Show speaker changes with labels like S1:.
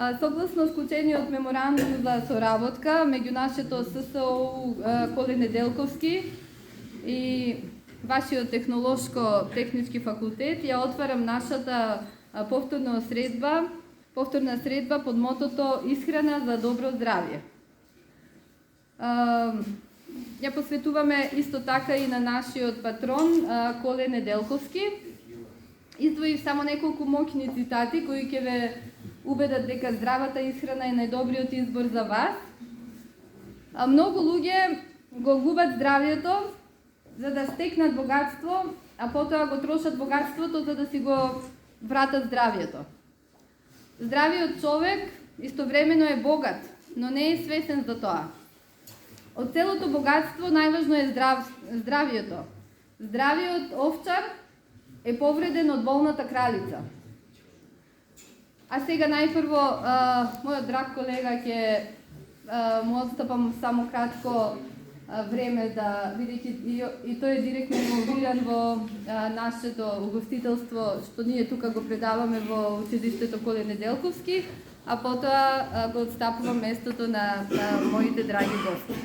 S1: Согласно склучениот меморандум за соработка меѓу нашето ССОУ Коле Неделковски и вашиот технолошко-технички факултет, ја отварам нашата повторна средба под мотото Исхрана за добро здравје. Ја посветуваме исто така и на нашиот патрон Коле Неделковски. Издвоив само неколку моќни цитати кои ќе ве убедат дека здравата исхрана е најдобриот избор за вас. Многу луѓе го губат здравјето за да стекнат богатство, а потоа го трошат богатството за да си го вратат здравјето. Здравиот човек истовремено е богат, но не е свесен за тоа. Од целото богатство најважно е здравјето. Здравиот овчар е повреден од болната кралица. А сега најпрво, мојот драг колега ќе му отстапам само кратко време да видите и тој е директно инволвиран во нашето угостителство што ние тука го предаваме во училиштето Коле Неделковски, а потоа го отстапувам местото на моите драги гости.